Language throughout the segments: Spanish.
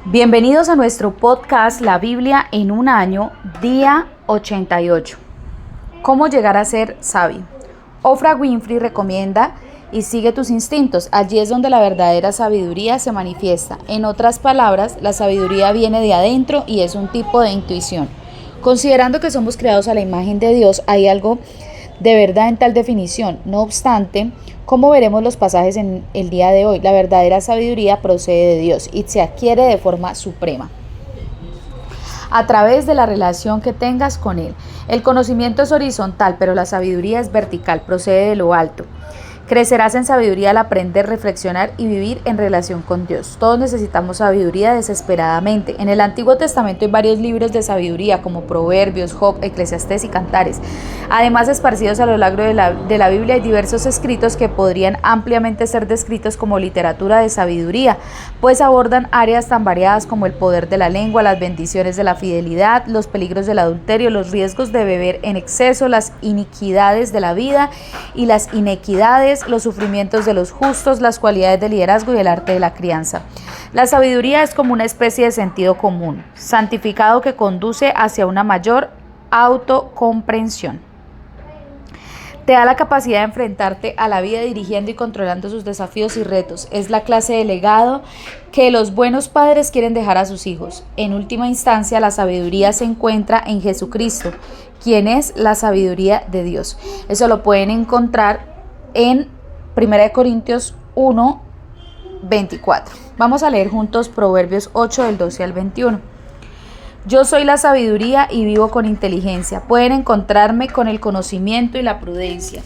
Bienvenidos a nuestro podcast La Biblia en un año, día 88. ¿Cómo llegar a ser sabio? Oprah Winfrey recomienda y sigue tus instintos. Allí es donde la verdadera sabiduría se manifiesta. En otras palabras, la sabiduría viene de adentro y es un tipo de intuición. Considerando que somos creados a la imagen de Dios, hay algo de verdad en tal definición. No obstante, como veremos los pasajes en el día de hoy, la verdadera sabiduría procede de Dios y se adquiere de forma suprema a través de la relación que tengas con Él. El conocimiento es horizontal, pero la sabiduría es vertical, procede de lo alto. Crecerás en sabiduría al aprender, reflexionar y vivir en relación con Dios. Todos necesitamos sabiduría desesperadamente. En el Antiguo Testamento hay varios libros de sabiduría como Proverbios, Job, Eclesiastés y Cantares. Además, esparcidos a lo largo de la Biblia hay diversos escritos que podrían ampliamente ser descritos como literatura de sabiduría, pues abordan áreas tan variadas como el poder de la lengua, las bendiciones de la fidelidad, los peligros del adulterio, los riesgos de beber en exceso, las iniquidades de la vida y las inequidades, los sufrimientos de los justos, las cualidades del liderazgo y el arte de la crianza. La sabiduría es como una especie de sentido común, santificado que conduce hacia una mayor autocomprensión. Te da la capacidad de enfrentarte a la vida dirigiendo y controlando sus desafíos y retos. Es la clase de legado que los buenos padres quieren dejar a sus hijos. En última instancia, la sabiduría se encuentra en Jesucristo, quien es la sabiduría de Dios. Eso lo pueden encontrar en 1 Corintios 1, 24. Vamos a leer juntos Proverbios 8 del 12 al 21. Yo soy la sabiduría y vivo con inteligencia. Pueden encontrarme con el conocimiento y la prudencia.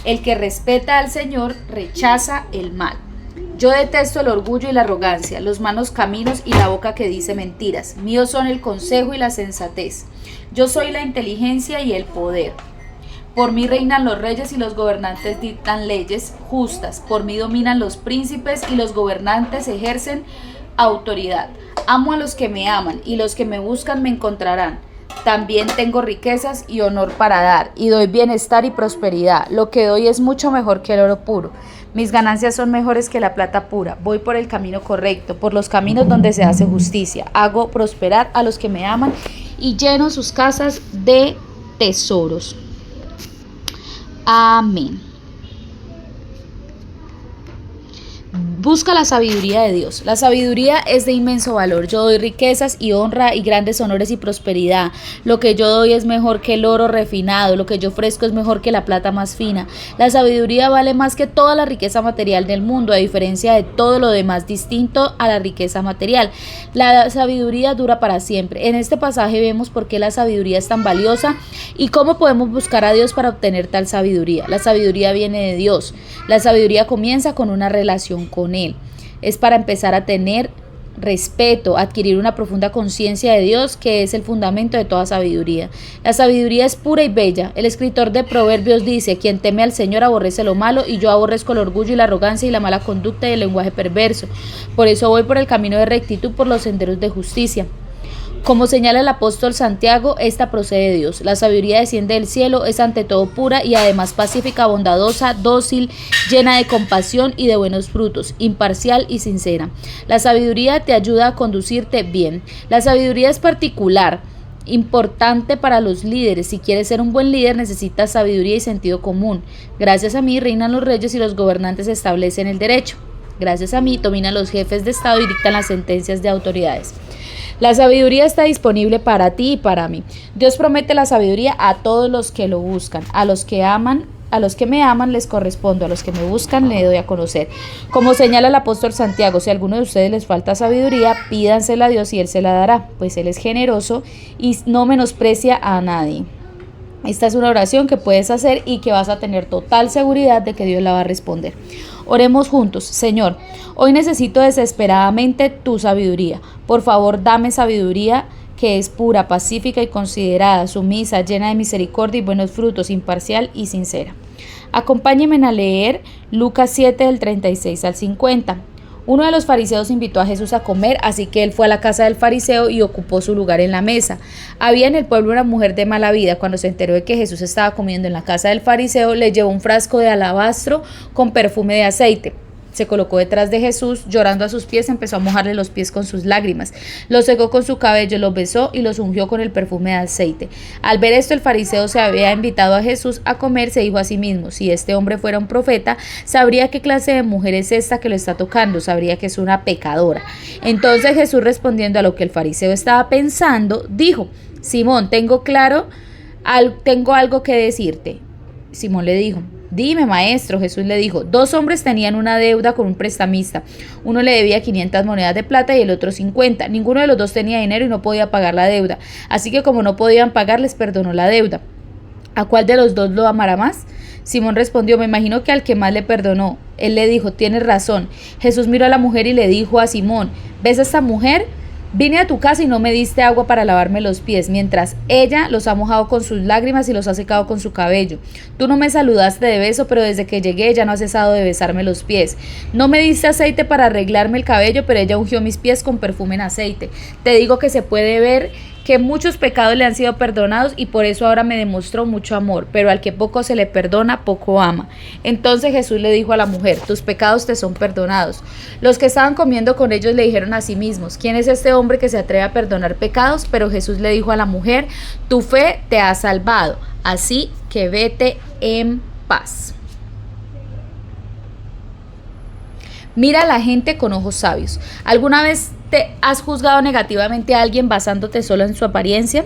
El que respeta al Señor rechaza el mal. Yo detesto el orgullo y la arrogancia, los malos caminos y la boca que dice mentiras. Míos son el consejo y la sensatez. Yo soy la inteligencia y el poder. Por mí reinan los reyes y los gobernantes dictan leyes justas. Por mí dominan los príncipes y los gobernantes ejercen autoridad. Amo a los que me aman y los que me buscan me encontrarán. También tengo riquezas y honor para dar y doy bienestar y prosperidad. Lo que doy es mucho mejor que el oro puro. Mis ganancias son mejores que la plata pura. Voy por el camino correcto, por los caminos donde se hace justicia. Hago prosperar a los que me aman y lleno sus casas de tesoros. Amén. Busca la sabiduría de Dios. La sabiduría es de inmenso valor. Yo doy riquezas y honra y grandes honores y prosperidad. Lo que yo doy es mejor que el oro refinado. Lo que yo ofrezco es mejor que la plata más fina. La sabiduría vale más que toda la riqueza material del mundo, a diferencia de todo lo demás distinto a la riqueza material. La sabiduría dura para siempre. En este pasaje vemos por qué la sabiduría es tan valiosa y cómo podemos buscar a Dios para obtener tal sabiduría. La sabiduría viene de Dios. La sabiduría comienza con una relación con Él. Es para empezar a tener respeto, adquirir una profunda conciencia de Dios, que es el fundamento de toda sabiduría. La sabiduría es pura y bella. El escritor de Proverbios dice: quien teme al Señor aborrece lo malo, y yo aborrezco el orgullo y la arrogancia y la mala conducta y el lenguaje perverso. Por eso voy por el camino de rectitud, por los senderos de justicia. Como señala el apóstol Santiago, esta procede de Dios. La sabiduría desciende del cielo, es ante todo pura y además pacífica, bondadosa, dócil, llena de compasión y de buenos frutos, imparcial y sincera. La sabiduría te ayuda a conducirte bien. La sabiduría es particular, importante para los líderes. Si quieres ser un buen líder, necesitas sabiduría y sentido común. Gracias a mí reinan los reyes y los gobernantes establecen el derecho. Gracias a mí dominan los jefes de Estado y dictan las sentencias de autoridades. La sabiduría está disponible para ti y para mí. Dios promete la sabiduría a todos los que lo buscan. A los que me aman les correspondo, a los que me buscan le doy a conocer. Como señala el apóstol Santiago, si a alguno de ustedes les falta sabiduría, pídansela a Dios y Él se la dará, pues Él es generoso y no menosprecia a nadie. Esta es una oración que puedes hacer y que vas a tener total seguridad de que Dios la va a responder. Oremos juntos. Señor, hoy necesito desesperadamente tu sabiduría. Por favor, dame sabiduría que es pura, pacífica y considerada, sumisa, llena de misericordia y buenos frutos, imparcial y sincera. Acompáñenme a leer Lucas 7 del 36 al 50. Uno de los fariseos invitó a Jesús a comer, así que él fue a la casa del fariseo y ocupó su lugar en la mesa. Había en el pueblo una mujer de mala vida. Cuando se enteró de que Jesús estaba comiendo en la casa del fariseo, le llevó un frasco de alabastro con perfume de aceite. Se colocó detrás de Jesús, llorando a sus pies, empezó a mojarle los pies con sus lágrimas. Los secó con su cabello, los besó y los ungió con el perfume de aceite. Al ver esto, el fariseo se había invitado a Jesús a comer, se dijo a sí mismo: si este hombre fuera un profeta, sabría qué clase de mujer es esta que lo está tocando, sabría que es una pecadora. Entonces Jesús, respondiendo a lo que el fariseo estaba pensando, dijo: Simón, tengo algo que decirte. Simón le dijo: dime, maestro. Jesús le dijo: 2 hombres tenían una deuda con un prestamista. Uno le debía 500 monedas de plata y el otro 50. Ninguno de los dos tenía dinero y no podía pagar la deuda. Así que como no podían pagar, les perdonó la deuda. ¿A cuál de los dos lo amará más? Simón respondió: me imagino que al que más le perdonó. Él le dijo: tienes razón. Jesús miró a la mujer y le dijo a Simón: ¿ves a esta mujer? Vine a tu casa y no me diste agua para lavarme los pies, mientras ella los ha mojado con sus lágrimas y los ha secado con su cabello. Tú no me saludaste de beso, pero desde que llegué ella no ha cesado de besarme los pies. No me diste aceite para arreglarme el cabello, pero ella ungió mis pies con perfume en aceite. Te digo que se puede ver que muchos pecados le han sido perdonados y por eso ahora me demostró mucho amor, pero al que poco se le perdona, poco ama. Entonces Jesús le dijo a la mujer: tus pecados te son perdonados. Los que estaban comiendo con ellos le dijeron a sí mismos: ¿quién es este hombre que se atreve a perdonar pecados? Pero Jesús le dijo a la mujer: tu fe te ha salvado, así que vete en paz. Mira a la gente con ojos sabios. ¿Alguna vez te has juzgado negativamente a alguien basándote solo en su apariencia?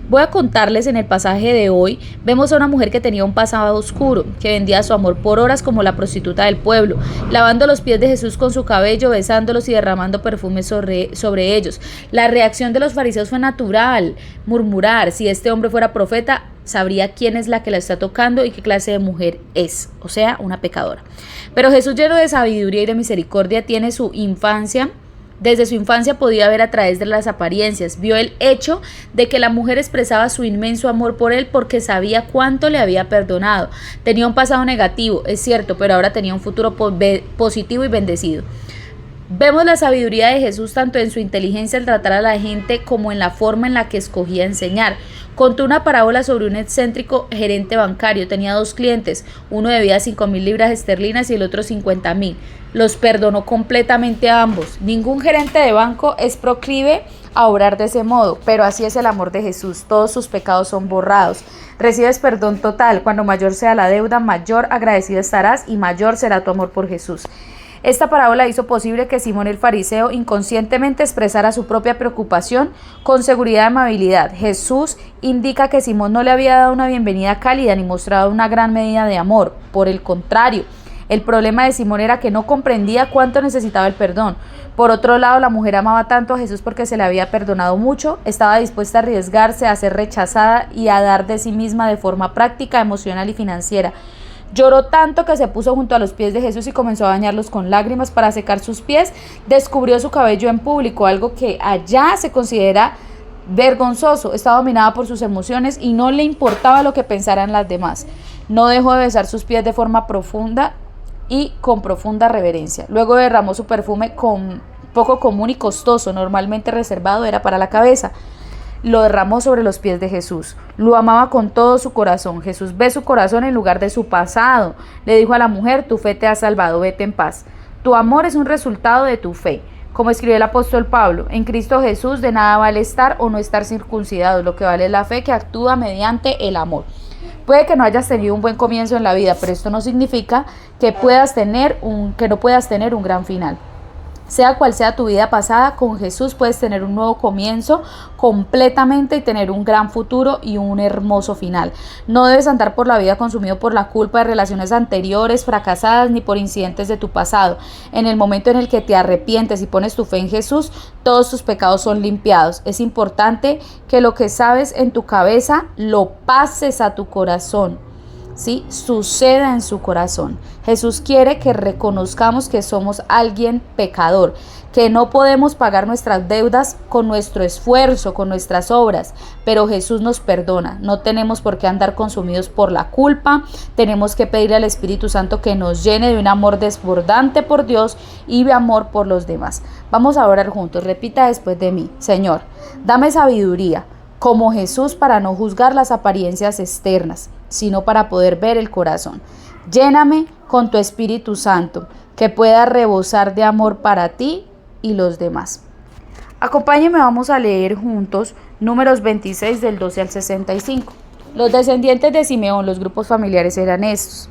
Voy a contarles. En el pasaje de hoy vemos a una mujer que tenía un pasado oscuro, que vendía su amor por horas como la prostituta del pueblo, lavando los pies de Jesús con su cabello, besándolos y derramando perfume sobre ellos. La reacción de los fariseos fue natural: murmurar. Si este hombre fuera profeta, sabría quién es la que la está tocando y qué clase de mujer es, o sea, una pecadora. Pero Jesús, lleno de sabiduría y de misericordia, desde su infancia podía ver a través de las apariencias. Vio el hecho de que la mujer expresaba su inmenso amor por él porque sabía cuánto le había perdonado. Tenía un pasado negativo, es cierto, pero ahora tenía un futuro positivo y bendecido. Vemos la sabiduría de Jesús tanto en su inteligencia al tratar a la gente como en la forma en la que escogía enseñar. Contó una parábola sobre un excéntrico gerente bancario. Tenía 2 clientes, uno debía 5,000 libras esterlinas y el otro 50,000. Los perdonó completamente a ambos. Ningún gerente de banco es proclive a obrar de ese modo, pero así es el amor de Jesús. Todos sus pecados son borrados. Recibes perdón total. Cuando mayor sea la deuda, mayor agradecido estarás y mayor será tu amor por Jesús. Esta parábola hizo posible que Simón el fariseo inconscientemente expresara su propia preocupación con seguridad y amabilidad. Jesús indica que Simón no le había dado una bienvenida cálida ni mostrado una gran medida de amor. Por el contrario, el problema de Simón era que no comprendía cuánto necesitaba el perdón. Por otro lado, la mujer amaba tanto a Jesús porque se le había perdonado mucho, estaba dispuesta a arriesgarse, a ser rechazada y a dar de sí misma de forma práctica, emocional y financiera. Lloró tanto que se puso junto a los pies de Jesús y comenzó a bañarlos con lágrimas para secar sus pies. Descubrió su cabello en público, algo que allá se considera vergonzoso. Estaba dominada por sus emociones y no le importaba lo que pensaran las demás. No dejó de besar sus pies de forma profunda y con profunda reverencia. Luego derramó su perfume poco común y costoso, normalmente reservado era para la cabeza. Lo derramó sobre los pies de Jesús. Lo amaba con todo su corazón. Jesús ve su corazón en lugar de su pasado. Le dijo a la mujer: tu fe te ha salvado, vete en paz. Tu amor es un resultado de tu fe. Como escribió el apóstol Pablo: en Cristo Jesús de nada vale estar o no estar circuncidados. Lo que vale es la fe que actúa mediante el amor. Puede que no hayas tenido un buen comienzo en la vida, pero esto no significa que no puedas tener un gran final. Sea cual sea tu vida pasada, con Jesús puedes tener un nuevo comienzo completamente y tener un gran futuro y un hermoso final. No debes andar por la vida consumido por la culpa de relaciones anteriores fracasadas ni por incidentes de tu pasado. En el momento en el que te arrepientes y pones tu fe en Jesús, todos tus pecados son limpiados. Es importante que lo que sabes en tu cabeza lo pases a tu corazón. ¿Sí? Suceda en su corazón. Jesús quiere que reconozcamos que somos alguien pecador, que no podemos pagar nuestras deudas con nuestro esfuerzo, con nuestras obras, pero Jesús nos perdona. No tenemos por qué andar consumidos por la culpa. Tenemos que pedirle al Espíritu Santo que nos llene de un amor desbordante por Dios y de amor por los demás. Vamos a orar juntos. Repita después de mí: Señor, dame sabiduría como Jesús para no juzgar las apariencias externas, sino para poder ver el corazón. Lléname con tu Espíritu Santo. que pueda rebosar de amor para ti y los demás. Acompáñenme, vamos a leer juntos Números 26 del 12 al 65. Los descendientes de Simeón, los grupos familiares eran estos.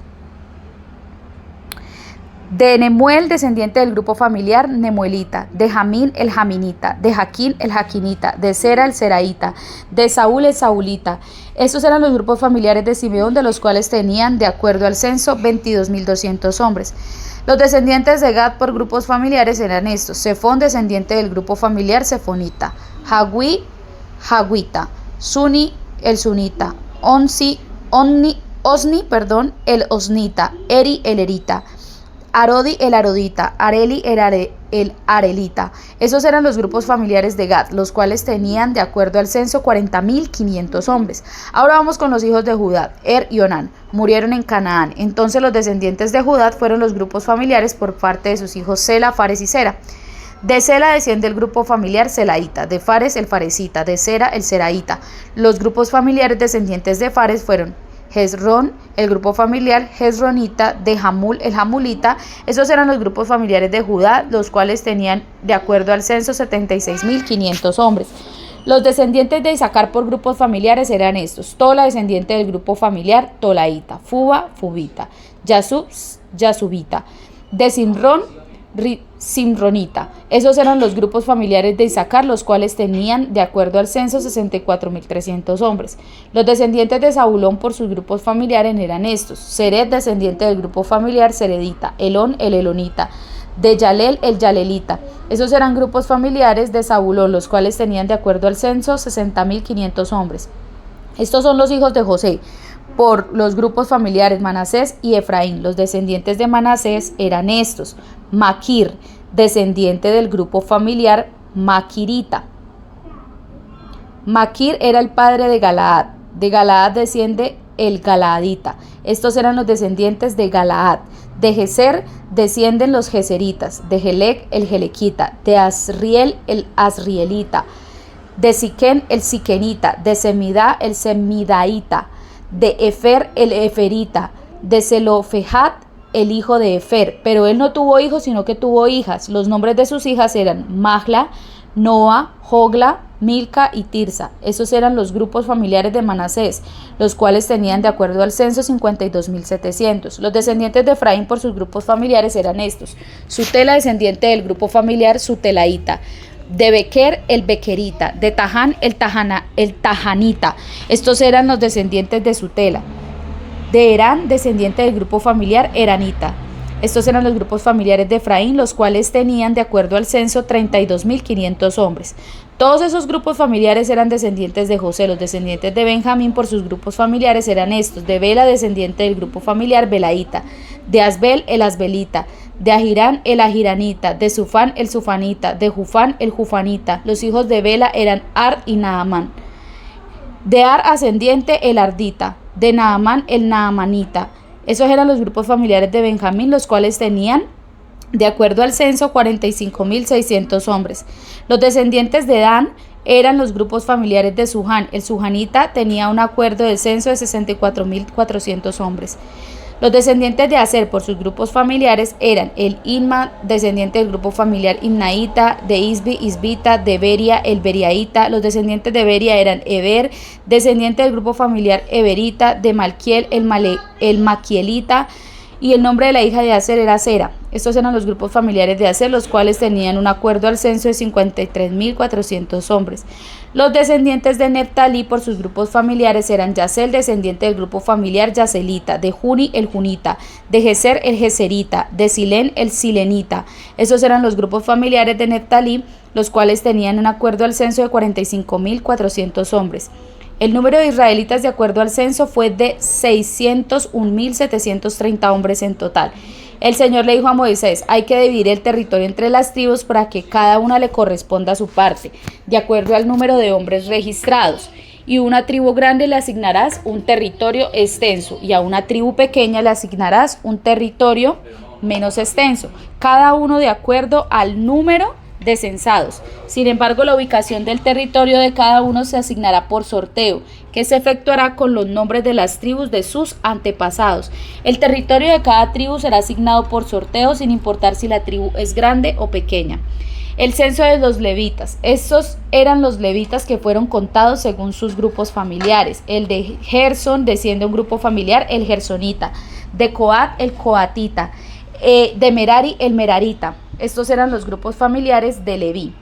De Nemuel, descendiente del grupo familiar, nemuelita. De Jamín, el jaminita. De Jaquín, el jaquinita. De Zera, el zeraíta. De Saúl, el saulita. Estos eran los grupos familiares de Simeón, de los cuales tenían, de acuerdo al censo, 22.200 hombres. Los descendientes de Gad por grupos familiares eran estos. Sefón, descendiente del grupo familiar sefonita. Hagui, Hagüita. Suni, el sunita. Osni, el osnita. Eri, el erita. Arodi, el arodita. Areli, el arelita. Esos eran los grupos familiares de Gad, los cuales tenían, de acuerdo al censo, 40.500 hombres. Ahora vamos con los hijos de Judá. Y Onán murieron en Canaán. Entonces los descendientes de Judá fueron los grupos familiares por parte de sus hijos Sela, Fares y Zera. De Sela desciende el grupo familiar selaíta, de Fares el faresita, de Zera el zeraíta. Los grupos familiares descendientes de Fares fueron Hezrón, el grupo familiar hezronita, de Jamul, el jamulita. Esos eran los grupos familiares de Judá, los cuales tenían, de acuerdo al censo, 76.500 hombres. Los descendientes de Isaacar por grupos familiares eran estos: Tola, descendiente del grupo familiar tolaíta, Fuba, fubita, Yasub, yasubita, de Simrón, simronita. Esos eran los grupos familiares de Isaacar, los cuales tenían, de acuerdo al censo, 64.300 hombres. Los descendientes de Zabulón por sus grupos familiares eran estos: Sered, descendiente del grupo familiar seredita, Elón, el elonita, de Yalel, el yalelita. Esos eran grupos familiares de Zabulón, los cuales tenían, de acuerdo al censo, 60.500 hombres. Estos son los hijos de José por los grupos familiares Manasés y Efraín. Los descendientes de Manasés eran estos: Maquir, descendiente del grupo familiar Maquirita. Maquir era el padre de Galaad. De Galaad desciende el Galaadita. Estos eran los descendientes de Galaad. De Geser descienden los Geseritas. De Gelec el Gelequita. De Asriel el Asrielita. De Siquén el Siquenita. De Semidá el Semidaíta. De Efer el Eferita. De Zelofejat el hijo de Efer, pero él no tuvo hijos, sino que tuvo hijas. Los nombres de sus hijas eran Mahla, Noa, Jogla, Milca y Tirsa. Esos eran los grupos familiares de Manasés, los cuales tenían, de acuerdo al censo, 52.700. Los descendientes de Efraín por sus grupos familiares eran estos: Sutela, descendiente del grupo familiar Sutelaíta. De Bequer el Bequerita. De Taján el Tajanita. Estos eran los descendientes de Sutela. De Herán, descendiente del grupo familiar Eranita. Estos eran los grupos familiares de Efraín, los cuales tenían, de acuerdo al censo, 32.500 hombres. Todos esos grupos familiares eran descendientes de José. Los descendientes de Benjamín por sus grupos familiares eran estos: de Bela, descendiente del grupo familiar Belaíta. De Asbel, el Asbelita. De Ahirán, el Ahiranita. De Sufán, el Sufanita. De Jufán, el Jufanita. Los hijos de Bela eran Ar y Naamán. De Ar, ascendiente, el Ardita. De Naamán, el Naamanita. Esos eran los grupos familiares de Benjamín, los cuales tenían, de acuerdo al censo, 45.600 hombres. Los descendientes de Dan eran los grupos familiares de Suján. El Sujanita tenía un acuerdo de censo de 64.400 hombres. Los descendientes de Aser por sus grupos familiares eran el Inma, descendiente del grupo familiar Imnaíta. De Isbi, Isbita. De Beria, el Beriaíta. Los descendientes de Beria eran Eber, descendiente del grupo familiar Eberita. De Malquiel, el Maquielita. Y el nombre de la hija de Aser era Sera. Estos eran los grupos familiares de Aser, los cuales tenían un acuerdo al censo de 53.400 hombres. Los descendientes de Neftalí por sus grupos familiares eran Yasel, descendiente del grupo familiar Yaselita. De Juni, el Junita. De Geser, el Geserita. De Silén, el Silenita. Esos eran los grupos familiares de Neftalí, los cuales tenían un acuerdo al censo de 45.400 hombres. El número de israelitas, de acuerdo al censo, fue de 601.730 hombres en total. El Señor le dijo a Moisés: hay que dividir el territorio entre las tribus para que cada una le corresponda su parte, de acuerdo al número de hombres registrados. Y a una tribu grande le asignarás un territorio extenso, y a una tribu pequeña le asignarás un territorio menos extenso, cada uno de acuerdo al número de censados. Sin embargo, la ubicación del territorio de cada uno se asignará por sorteo, que se efectuará con los nombres de las tribus de sus antepasados. El territorio de cada tribu será asignado por sorteo sin importar si la tribu es grande o pequeña. El censo de los levitas. Estos eran los levitas que fueron contados según sus grupos familiares. El de Gersón desciende un grupo familiar, el gersonita. De Coat, el coatita. De Merari, el merarita. Estos eran los grupos familiares de Leví.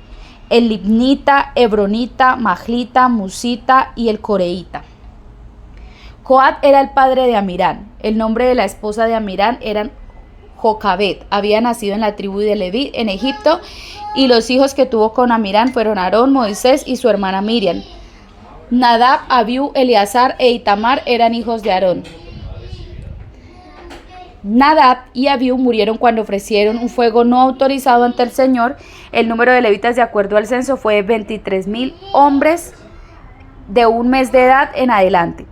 El libnita, hebronita, majlita, musita y el coreíta. Coat era el padre de Amirán. El nombre de la esposa de Amirán era Jocabet. Había nacido en la tribu de Leví en Egipto, y los hijos que tuvo con Amirán fueron Aarón, Moisés y su hermana Miriam. Nadab, Abiú, Eleazar e Itamar eran hijos de Aarón. Nadab y Abiú murieron cuando ofrecieron un fuego no autorizado ante el Señor. El número de levitas de acuerdo al censo fue 23,000 hombres de un mes de edad en adelante.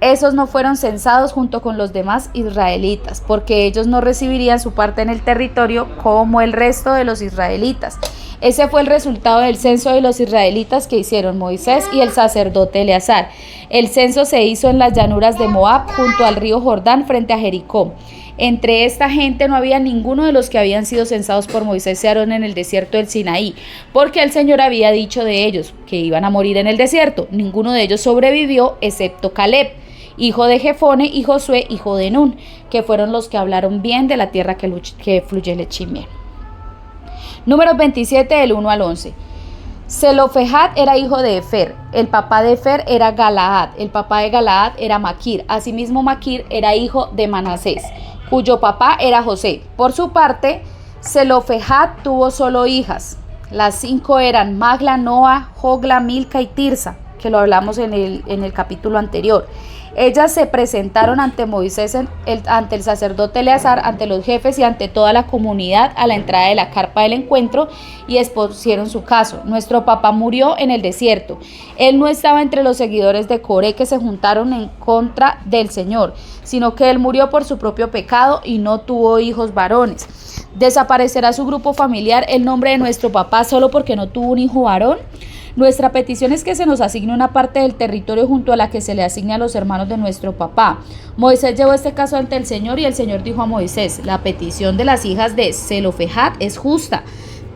Esos no fueron censados junto con los demás israelitas, porque ellos no recibirían su parte en el territorio como el resto de los israelitas. Ese fue el resultado del censo de los israelitas que hicieron Moisés y el sacerdote Eleazar. El censo se hizo en las llanuras de Moab, junto al río Jordán, frente a Jericó. Entre esta gente no había ninguno de los que habían sido censados por Moisés y Aarón en el desierto del Sinaí, porque el Señor había dicho de ellos que iban a morir en el desierto. Ninguno de ellos sobrevivió, excepto Caleb, hijo de Jefone, y Josué, hijo de Nun, que fueron los que hablaron bien de la tierra que fluye leche y miel. Números 27, del 1 al 11. Zelofehad era hijo de Efer. El papá de Efer era Galaad. El papá de Galaad era Maquir. Asimismo, Maquir era hijo de Manasés, cuyo papá era José. Por su parte, Zelofehad tuvo solo hijas. Las 5 eran Magla, Noa, Jogla, Milca y Tirsa, que lo hablamos en el capítulo anterior. Ellas se presentaron ante Moisés, ante el sacerdote Eleazar, ante los jefes y ante toda la comunidad a la entrada de la carpa del encuentro, y expusieron su caso. Nuestro papá murió en el desierto. Él no estaba entre los seguidores de Coré que se juntaron en contra del Señor, sino que él murió por su propio pecado y no tuvo hijos varones. ¿Desaparecerá su grupo familiar el nombre de nuestro papá solo porque no tuvo un hijo varón? Nuestra petición es que se nos asigne una parte del territorio junto a la que se le asigne a los hermanos de nuestro papá. Moisés llevó este caso ante el Señor, y el Señor dijo a Moisés: la petición de las hijas de Zelofehad es justa.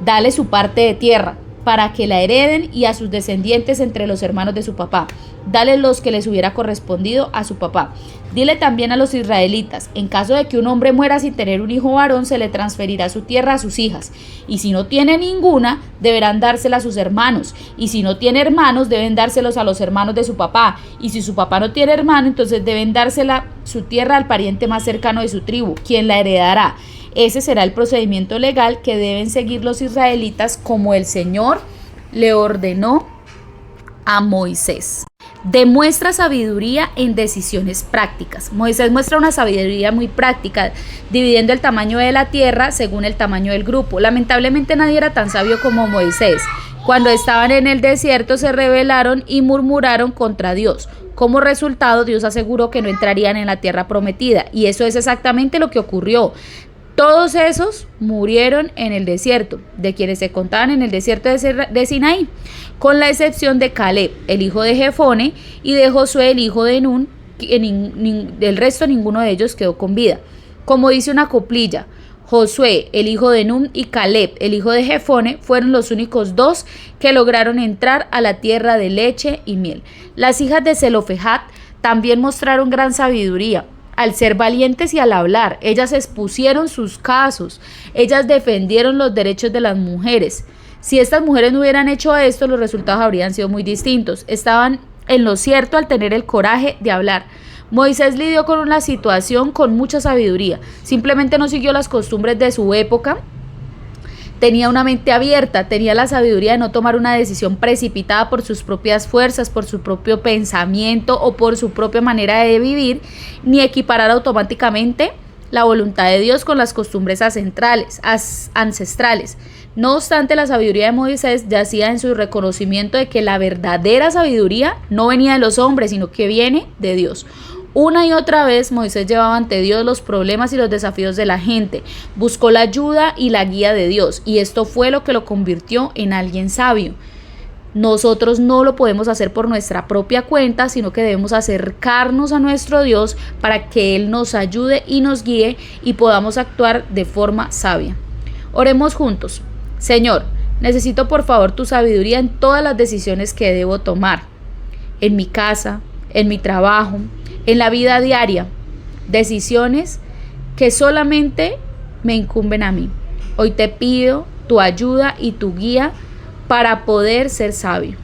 Dale su parte de tierra, para que la hereden, y a sus descendientes entre los hermanos de su papá. Dale los que les hubiera correspondido a su papá. Dile también a los israelitas: en caso de que un hombre muera sin tener un hijo varón, se le transferirá su tierra a sus hijas. Y si no tiene ninguna, deberán dársela a sus hermanos. Y si no tiene hermanos, deben dárselos a los hermanos de su papá. Y si su papá no tiene hermano, entonces deben dársela su tierra al pariente más cercano de su tribu, quien la heredará. Ese será el procedimiento legal que deben seguir los israelitas, como el Señor le ordenó a Moisés. Demuestra sabiduría en decisiones prácticas. Moisés muestra una sabiduría muy práctica, dividiendo el tamaño de la tierra según el tamaño del grupo. Lamentablemente nadie era tan sabio como Moisés. Cuando estaban en el desierto se rebelaron y murmuraron contra Dios. Como resultado, Dios aseguró que no entrarían en la tierra prometida, y eso es exactamente lo que ocurrió. Todos esos murieron en el desierto, de quienes se contaban en el desierto de Sinaí, con la excepción de Caleb, el hijo de Jefone, y de Josué, el hijo de Nun. Del resto ninguno de ellos quedó con vida. Como dice una coplilla, Josué, el hijo de Nun, y Caleb, el hijo de Jefone, fueron los únicos dos que lograron entrar a la tierra de leche y miel. Las hijas de Zelofehad también mostraron gran sabiduría. Al ser valientes y al hablar, ellas expusieron sus casos, ellas defendieron los derechos de las mujeres. Si estas mujeres no hubieran hecho esto, los resultados habrían sido muy distintos. Estaban en lo cierto al tener el coraje de hablar. Moisés lidió con una situación con mucha sabiduría. Simplemente no siguió las costumbres de su época. Tenía una mente abierta, tenía la sabiduría de no tomar una decisión precipitada por sus propias fuerzas, por su propio pensamiento o por su propia manera de vivir, ni equiparar automáticamente la voluntad de Dios con las costumbres ancestrales. No obstante, la sabiduría de Moisés yacía en su reconocimiento de que la verdadera sabiduría no venía de los hombres, sino que viene de Dios. Una y otra vez Moisés llevaba ante Dios los problemas y los desafíos de la gente, buscó la ayuda y la guía de Dios, y esto fue lo que lo convirtió en alguien sabio. Nosotros no lo podemos hacer por nuestra propia cuenta, sino que debemos acercarnos a nuestro Dios para que Él nos ayude y nos guíe y podamos actuar de forma sabia. Oremos juntos. Señor, necesito por favor tu sabiduría en todas las decisiones que debo tomar, en mi casa, en mi trabajo, en la vida diaria, decisiones que solamente me incumben a mí. Hoy te pido tu ayuda y tu guía para poder ser sabio.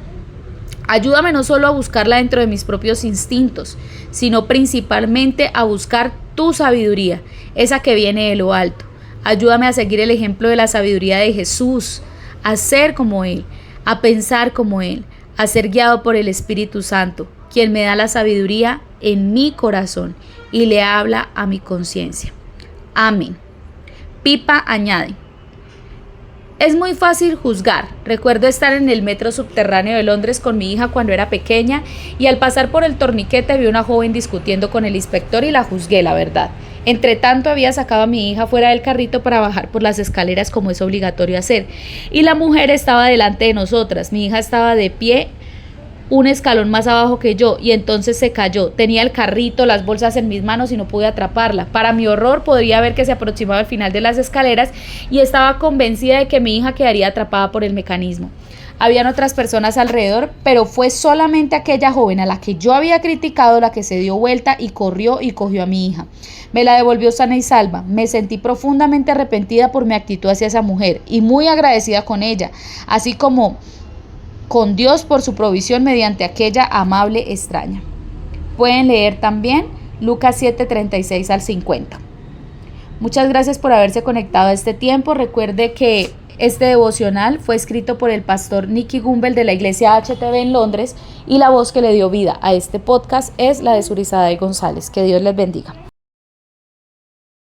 Ayúdame no solo a buscarla dentro de mis propios instintos, sino principalmente a buscar tu sabiduría, esa que viene de lo alto. Ayúdame a seguir el ejemplo de la sabiduría de Jesús, a ser como Él, a pensar como Él, a ser guiado por el Espíritu Santo, quien me da la sabiduría en mi corazón y le habla a mi conciencia. Amén. Pipa añade: es muy fácil juzgar. Recuerdo estar en el metro subterráneo de Londres con mi hija cuando era pequeña y al pasar por el torniquete vi a una joven discutiendo con el inspector y la juzgué, la verdad. Entre tanto había sacado a mi hija fuera del carrito para bajar por las escaleras como es obligatorio hacer. Y la mujer estaba delante de nosotras. Mi hija estaba de pie un escalón más abajo que yo y entonces se cayó. Tenía el carrito, las bolsas en mis manos y no pude atraparla. Para mi horror podría ver que se aproximaba al final de las escaleras y estaba convencida de que mi hija quedaría atrapada por el mecanismo. Habían otras personas alrededor, pero fue solamente aquella joven a la que yo había criticado la que se dio vuelta y corrió y cogió a mi hija. Me la devolvió sana y salva. Me sentí profundamente arrepentida por mi actitud hacia esa mujer y muy agradecida con ella, así como con Dios por su provisión mediante aquella amable extraña. Pueden leer también Lucas 7:36 al 50. Muchas gracias por haberse conectado a este tiempo. Recuerde que este devocional fue escrito por el pastor Nicky Gumbel de la iglesia HTB en Londres y la voz que le dio vida a este podcast es la de Surizada González. Que Dios les bendiga.